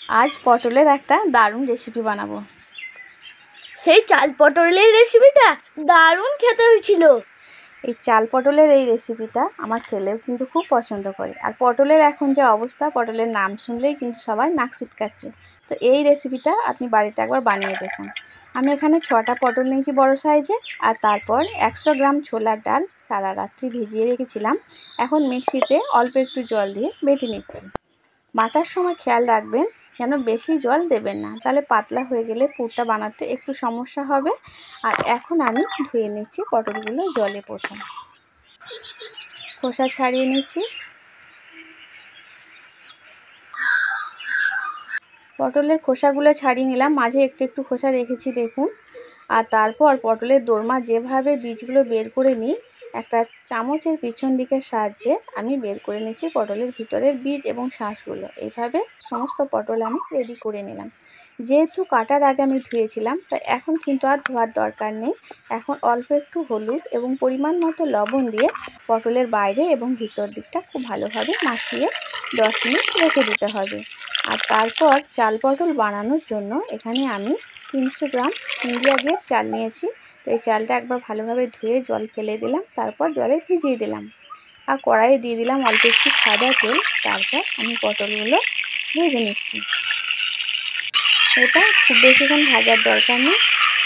আজ পটলের একটা দারুণ রেসিপি বানাবো। সেই চাল পটলের রেসিপিটা দারুণ খেতে হয়েছিল। এই চাল পটলের এই রেসিপিটা আমার ছেলেও কিন্তু খুব পছন্দ করে। আর পটলের এখন যে অবস্থা, পটলের নাম শুনলেই কিন্তু সবাই নাক ছিটকাচ্ছে। তো এই রেসিপিটা আপনি বাড়িতে একবার বানিয়ে দেখুন। আমি এখানে 6টা পটল নিয়েছি বড় সাইজে, আর তারপর 100 গ্রাম ছোলার ডাল সারা রাত্রি ভিজিয়ে রেখেছিলাম। এখন মিক্সিতে অল্প একটু জল দিয়ে বেটে নিচ্ছি। বাটার সময় খেয়াল রাখবেন যেন বেশি জল দেবেন না, তাহলে পাতলা হয়ে গেলে পুরটা বানাতে একটু সমস্যা হবে। আর এখন আমি ধুয়ে নিচ্ছি পটলগুলো জলে প্রথম, খোসা ছাড়িয়ে নিচ্ছি। পটলের খোসাগুলো ছাড়িয়ে নিলাম, মাঝে একটু একটু খোসা রেখেছি দেখুন। আর তারপর পটলের দোরমা যেভাবে বীজগুলো বের করে নিই, একটা চামচের পিছন দিকের সাহায্যে আমি বের করে নিচ্ছি পটলের ভিতরের বীজ এবং শাঁসগুলো। এইভাবে সমস্ত পটল আমি রেডি করে নিলাম। যেহেতু কাটার আগে আমি ধুয়েছিলাম, তাই এখন কিন্তু আর ধোয়ার দরকার নেই। এখন অল্প একটু হলুদ এবং পরিমাণ মতো লবণ দিয়ে পটলের বাইরে এবং ভিতর দিকটা খুব ভালোভাবে মাখিয়ে 10 মিনিট রেখে দিতে হবে। আর তারপর চাল পটল বানানোর জন্য এখানে আমি 300 গ্রাম ইন্ডিয়া গেট চাল নিয়েছি। তো এই চালটা একবার ভালোভাবে ধুয়ে জল ফেলে দিলাম, তারপর জলে ভিজিয়ে দিলাম। আর কড়াইয়ে দিয়ে দিলাম অল্প একটু সাদা তেল। তারপর আমি পটলগুলো ভেজে নিচ্ছি। এটা খুব বেশিক্ষণ ভাজার দরকার নেই,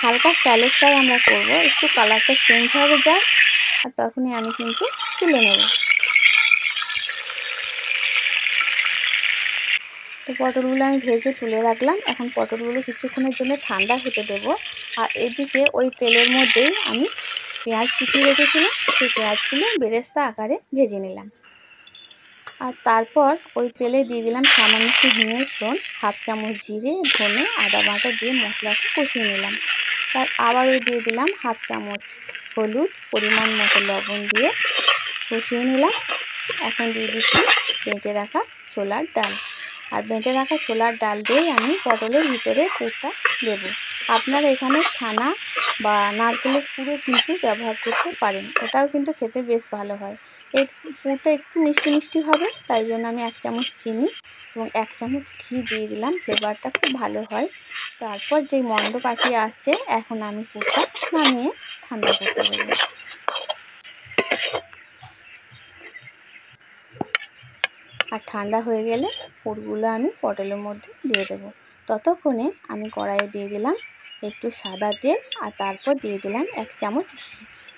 হালকা স্যালো ফ্রাই আমরা করব, একটু কালারটা চেঞ্জ হবে জাস্ট, আর তখনই আমি কিন্তু তুলে নেব। তো পটলগুলো আমি ভেজে তুলে রাখলাম। এখন পটলগুলো কিছুক্ষণের জন্য ঠান্ডা হতে দেব। আর এদিকে ওই তেলের মধ্যেই আমি পেঁয়াজ কুচিয়ে রেখেছিলাম, সেই পেঁয়াজগুলো বেরেস্তা আকারে ভেজে নিলাম। আর তারপর ওই তেলে দিয়ে দিলাম সামান্য একটু হিঙের ফোড়ন, হাফ চামচ জিরে, ধনে, আদা বাটা দিয়ে মশলাটা কষিয়ে নিলাম। তার আবারও দিয়ে দিলাম হাফ চামচ হলুদ, পরিমাণ মতো লবণ দিয়ে কষিয়ে নিলাম। এখন দিয়ে দিচ্ছি বেটে রাখা ছোলার ডাল। আর বেটে রাখা ছোলার ডাল দিয়েই আমি পটলের ভিতরে পুরটা দেব। আপনারা এখানে ছানা বা নারকেলের পুরো কিন্তু ব্যবহার করতে পারেন, ওটাও কিন্তু খেতে বেশ ভালো হয়। এই পুরটা একটু মিষ্টি মিষ্টি হবে, তাই জন্য আমি 1 চামচ চিনি এবং 1 চামচ ঘি দিয়ে দিলাম, ফ্লেভারটা খুব ভালো হয়। তারপর যেই মন্ড পাকিয়ে আসছে, এখন আমি পুরটা নামিয়ে ঠান্ডা করতে দেবো। আর ঠান্ডা হয়ে গেলে পুরগুলো আমি পটলের মধ্যে দিয়ে দেবো। ততক্ষণে আমি কড়াইয়ে দিয়ে দিলাম একটু সাদা তেল, আর তারপর দিয়ে দিলাম 1 চামচ ঘি।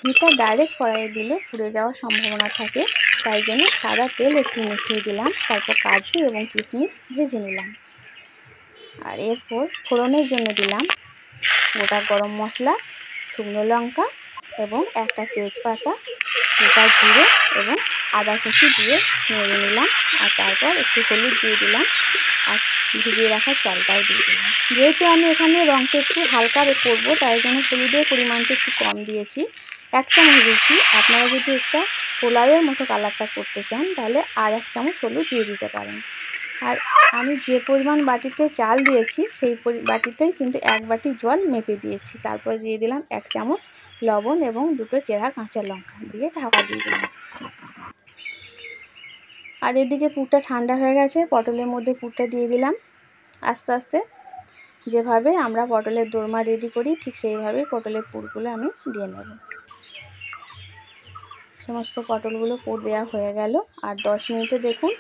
ঘিটা ডাইরেক্ট কড়াইয়ে দিলে পুড়ে যাওয়ার সম্ভাবনা থাকে, তাই জন্য সাদা তেল একটু মিশিয়ে দিলাম। তারপর কাজু এবং কিশমিশ ভেজে নিলাম। আর এরপর ফোড়নের জন্য দিলাম গোটা গরম মশলা, শুকনো লঙ্কা এবং একটা তেজপাতা, গোটা জিরে এবং আদা কুচি দিয়ে নেড়ে নিলাম। আর তারপর একটু হলুদ দিয়ে দিলাম, আর ভিজিয়ে রাখা চালটাও দিয়ে দিলাম। যেহেতু আমি এখানে রঙটা একটু হালকা করবো, তাই জন্য হলুদের পরিমাণটা একটু কম দিয়েছি, 1 চামচ দিয়েছি। আপনারা যদি একটা পোলাওয়ের মতো কালারটা করতে চান, তাহলে আর 1 চামচ হলুদ দিয়ে দিতে পারেন। আর আমি যে পরিমাণ বাটিতে চাল দিয়েছি, সেই বাটিতেই কিন্তু 1 বাটি জল মেপে দিয়েছি। তারপর দিয়ে দিলাম 1 চামচ লবণ এবং 2টো চেরা কাঁচা লঙ্কা দিয়ে ঢাকা দিয়ে দিলাম। আর এদিকে পুরটা ঠান্ডা হয়ে গেছে, পটলের মধ্যে পুরটা দিয়ে দিলাম। আস্তে আস্তে যেভাবে আমরা পটলের দোরমা রেডি করি, ঠিক সেইভাবেই পটলের পুরগুলো আমি দিয়ে নেব। সমস্ত পটলগুলো পুর দেওয়া হয়ে গেল। আর 10 মিনিটে দেখুন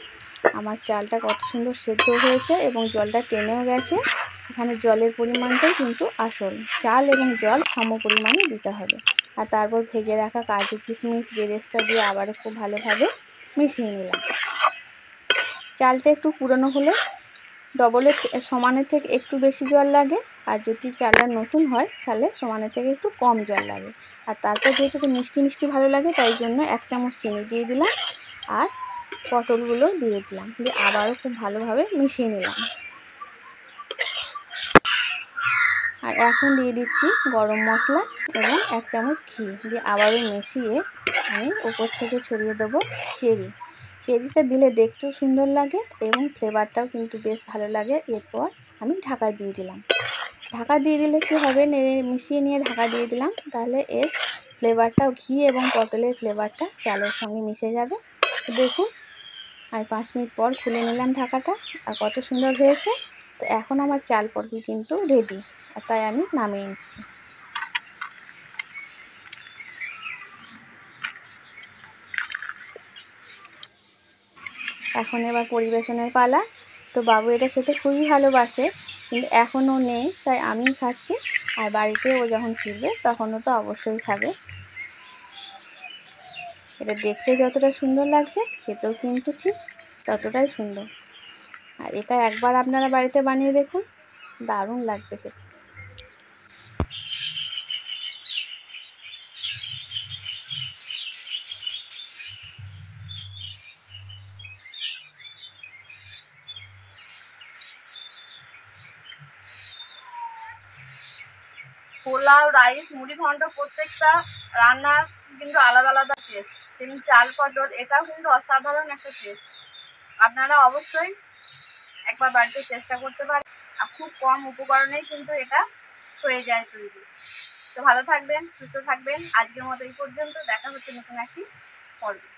আমার চালটা কত সুন্দর সেদ্ধ হয়েছে এবং জলটা টেনেও গেছে। এখানে জলের পরিমাণটাই কিন্তু আসল, চাল এবং জল সম পরিমাণে দিতে হবে। আর তারপর ভেজে রাখা কাজু কিশমিশ বেরেস্তা দিয়ে আবারও খুব ভালোভাবে মিশিয়ে নিলাম। চালটা একটু পুরনো হলে ডবলের সমানের থেকে একটু বেশি জল লাগে, আর যদি চালটা নতুন হয় তাহলে সমানের থেকে একটু কম জল লাগে। আর তারপর যেহেতু মিষ্টি মিষ্টি ভালো লাগে, তাই জন্য 1 চামচ চিনি দিয়ে দিলাম আর পটলগুলো দিয়ে দিলাম, দিয়ে আবারও খুব ভালোভাবে মিশিয়ে নিলাম। আর এখন দিয়ে দিচ্ছি গরম মশলা এবং 1 চামচ ঘি দিয়ে আবারও মিশিয়ে আমি উপর থেকে ছড়িয়ে দেবো চেরি। চেরিটা দিলে দেখতেও সুন্দর লাগে এবং ফ্লেভারটাও কিন্তু বেশ ভালো লাগে। এরপর আমি ঢাকা দিয়ে দিলাম। ঢাকা দিয়ে দিলে কী হবে, নেড়ে মিশিয়ে নিয়ে ঢাকা দিয়ে দিলাম, তাহলে এর ফ্লেভারটাও ঘি এবং পটলের ফ্লেভারটা চালের সঙ্গে মিশে যাবে। দেখুন আমি 5 মিনিট পর খুলে নিলাম ঢাকাটা, আর কত সুন্দর হয়েছে। তো এখন আমার চাল পটল কিন্তু রেডি, আর তাই আমি নামিয়ে নিচ্ছি। এখন এবার পরিবেশনের পালা। তো বাবু এটা খেতে খুবই ভালোবাসে, কিন্তু এখন ও নেই তাই আমিই খাচ্ছি। আর বাড়িতে ও যখন ফিরবে তখন ও তো অবশ্যই খাবে। এটা দেখতে যতটা সুন্দর লাগছে খেতেও কিন্তু ঠিক ততটাই সুন্দর। আর এটা একবার আপনারা বাড়িতে বানিয়ে দেখুন, দারুণ লাগবে খেতে। পোলাও, রাইস, মুড়ি ঘন্ট প্রত্যেকটা রান্নার কিন্তু আলাদা আলাদা টেস্ট। তেমনি চাল পটল এটাও কিন্তু অসাধারণ একটা টেস্ট। আপনারা অবশ্যই একবার বাড়িতে চেষ্টা করতে পারেন। আর খুব কম উপকরণেই কিন্তু এটা হয়ে যায় তৈরি। তো ভালো থাকবেন, সুস্থ থাকবেন। আজকের মতো এই পর্যন্ত। দেখা হচ্ছে নতুন একটি পর্বে।